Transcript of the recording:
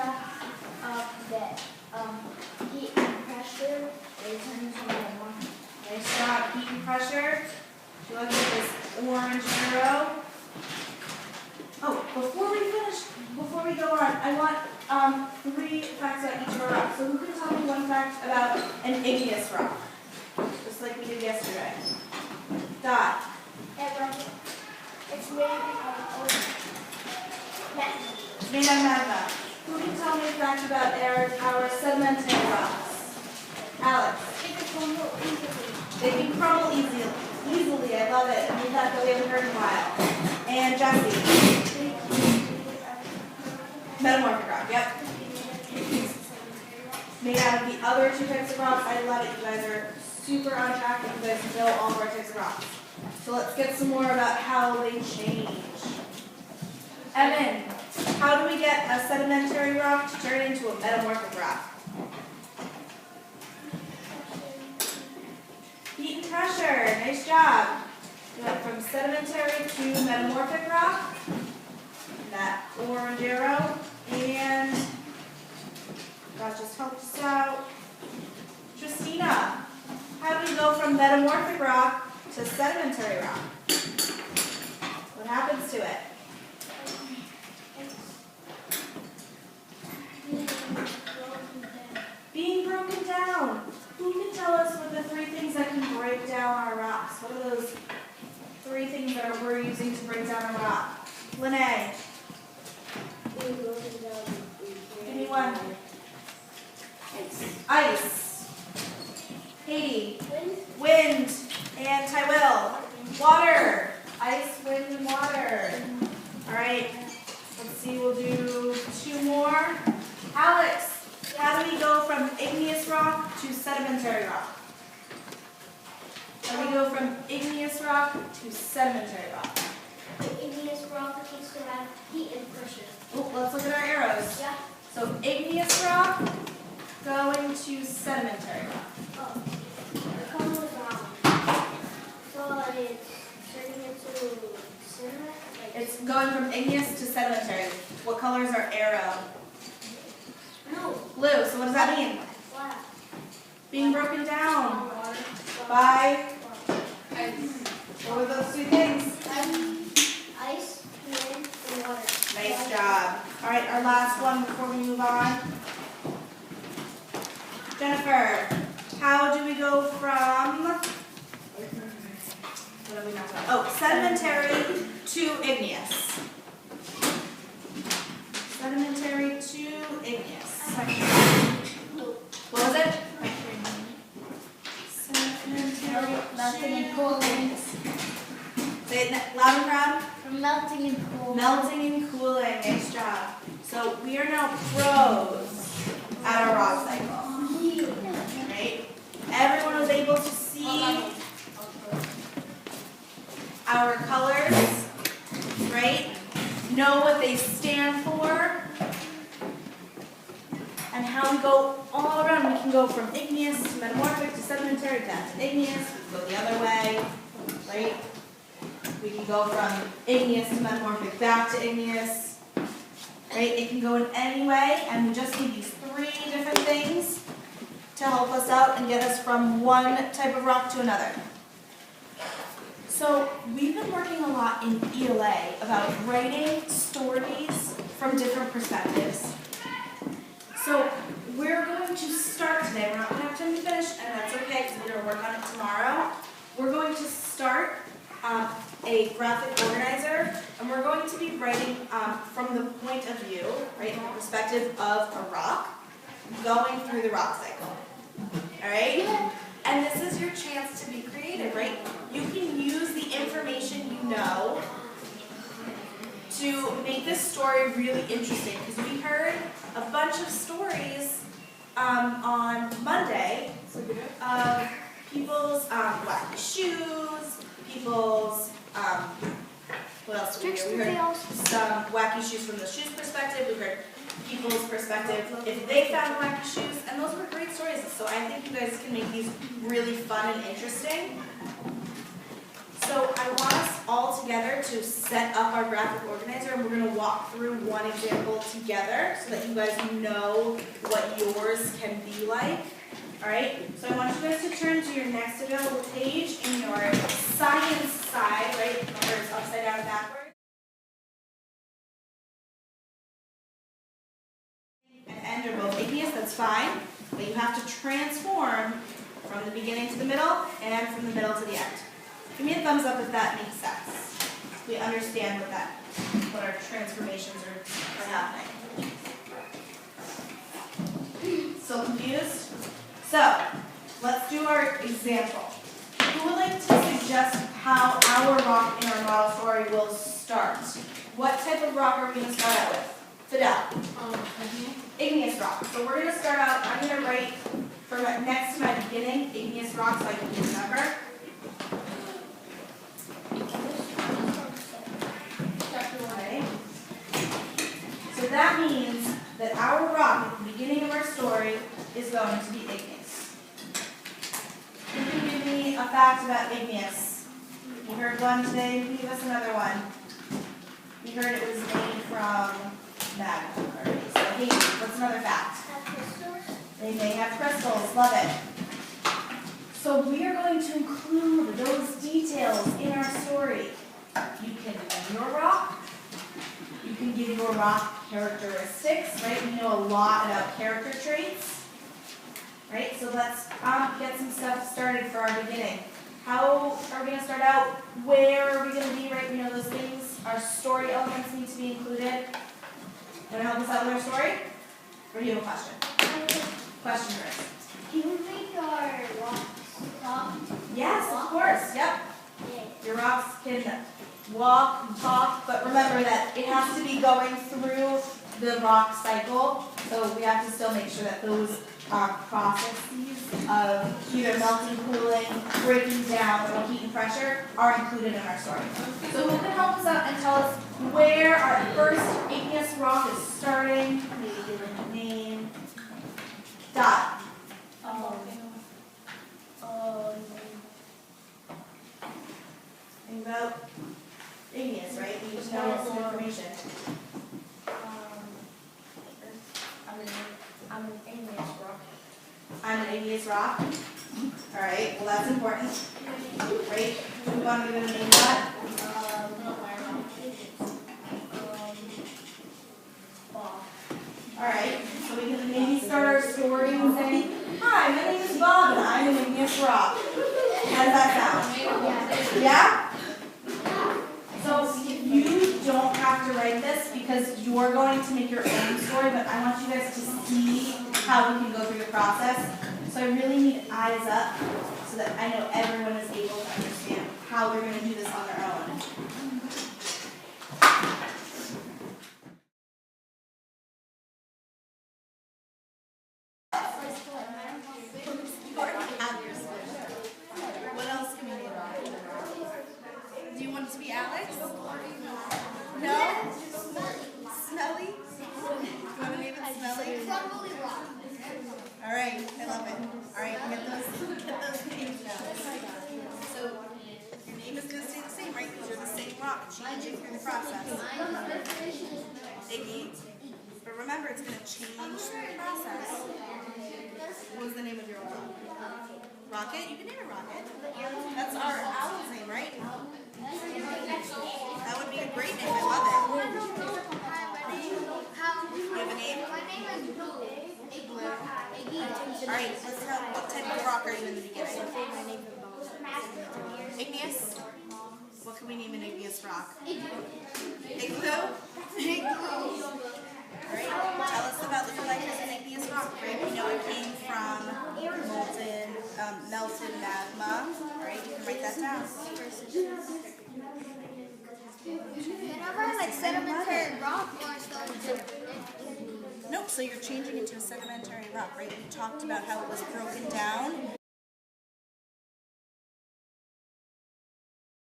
fact that heat and pressure they turn into metamorphic. Nice job. Heat and pressure. If you look at this orange arrow. Oh, before we go on, I want 3 facts about each of our rocks. So who can tell me 1 fact about an igneous rock? Just like we did yesterday. Dot. It's made of magma. It's made out of magma. Who can tell me a fact about our sedimentary rocks? Alex. They can crumble easily. I love it. And we thought that we haven't heard in a while. And Jesse. Metamorphic rock. Yep. Made out of the other 2 types of rocks. I love it. You guys are super on track and you guys know all of our types of rocks. So let's get some more about how they change. Evan, how do we get a sedimentary rock to turn into a metamorphic rock? Heat and pressure. Nice job. We went from sedimentary to metamorphic rock. That orange arrow. And that just helped us out. Tristina, how do we go from metamorphic rock to sedimentary rock? What happens to it? Being broken down. Who can tell us what the 3 things that can break down our rocks? What are those 3 things that we're using to break down a rock? Lene. Give me 1. Ice. Katie. Wind. And Tywil. Water. Ice, wind, and water. All right. Let's see. We'll do 2 more. Alex. How do we go from igneous rock to sedimentary rock? How do we go from igneous rock to sedimentary rock? The igneous rock needs to have heat and pressure. Oh, let's look at our arrows. Yeah. So igneous rock going to sedimentary rock. Oh. It comes with so it's turning into sediment. It's going from igneous to sedimentary. What color is our arrow? Blue. So what does that mean? Flat. Being broken down Water. by what were those 2 things? Ice, wind, and water. Nice job. All right, our last one before we move on. Jennifer, how do we go from what have we not done? Oh, sedimentary to igneous. Sedimentary to igneous. What was it? Sedimentary Melting and to cooling. Say it loud and proud. From melting and cooling. Melting and cooling. Nice job. So we are now pros at our rock cycle. Right? Everyone was able to see our colors, right? Know what they stand for, and how we go all around. We can go from igneous to metamorphic to sedimentary back to igneous. We can go the other way, right? We can go from igneous to metamorphic back to igneous, right? It can go in any way, and we just need these 3 different things to help us out and get us from one type of rock to another. So we've been working a lot in ELA about writing stories from different perspectives. So we're going to start today. We're not going to have time to finish, and that's okay because we're going to work on it tomorrow. We're going to start a graphic organizer, and we're going to be writing from the point of view, right, the perspective of a rock, going through the rock cycle. All right? And this is your chance to be creative, right? You can use the information you know to make this story really interesting, because we heard a bunch of stories on Monday of people's wacky shoes, people's, what else did we hear? We heard some wacky shoes from the shoes perspective. We heard people's perspective if they found wacky shoes, and those were great stories. So I think you guys can make these really fun and interesting. So I want us all together to set up our graphic organizer, and we're going to walk through one example together so that you guys know what yours can be like. All right, so I want you guys to turn to your next available page in your science side, right? Remember, it's upside down and backwards. And end are both igneous, that's fine, but you have to transform from the beginning to the middle and from the middle to the end. Give me a thumbs up if that makes sense. We understand what our transformations are happening. Still confused? So, let's do our example. Who would like to suggest how our rock in our model story will start? What type of rock are we going to start out with? Fidel. Igneous rock. So we're going to start out, I'm going to write for next to my beginning, igneous rock, so I can remember. Okay. So that means that our rock at the beginning of our story is going to be igneous. Who can give me a fact about igneous? You heard one today, give us another one. You heard it was made from magma. Alright, so hey, what's another fact? They may have crystals, love it. So we are going to include those details in our story. You can name your rock. You can give your rock characteristics, right? We know a lot about character traits. Right, so let's get some stuff started for our beginning. How are we going to start out? Where are we going to be, right? We know those things. Our story elements need to be included. Want to help us out with our story? Or do you have a question? Question first. Can we make our rocks talk? Yes, of course. Yep. Your rocks can walk and talk, but remember that it has to be going through the rock cycle. So we have to still make sure that those processes of either melting, cooling, breaking down, or heat and pressure are included in our story. So who can help us out and tell us where our first igneous rock is starting? Maybe give it a name. Dot. Think about igneous, right? We need to know some information. I'm an igneous rock. I'm an igneous rock. All right, well that's important. Great. Do you want to give it a name, Dot? All right, so we can maybe start our story and say, hi, my name is Bob and I'm an igneous rock. How does that sound? Yeah? So you don't have to write this because you're going to make your own story, but I want you guys to see how we can go through the process. So I really need eyes up so that I know everyone is able to understand how they're going to do this on their own. What else can we name it? Do you want it to be Alex? No? Smelly? Do you want to name it Smelly? All right, I love it. All right, get those names down. So your name is going to stay the same, right? Because you're the same rock, changing through the process. Iggy. But remember, it's going to change through the process. What was the name of your old rock? Rocket? You can name it Rocket. That's our owl's name, right? That would be a great name. I love it. You have a name? All right, let's know what type of rock are you in the beginning? Igneous? What can we name an igneous rock? Igloo? All right, tell us about the life as an igneous rock, right? We know it came from melted magma. All right, you can write that down. Whenever like sedimentary rock or something. Nope, so you're changing it to a sedimentary rock, right? We talked about how it was broken down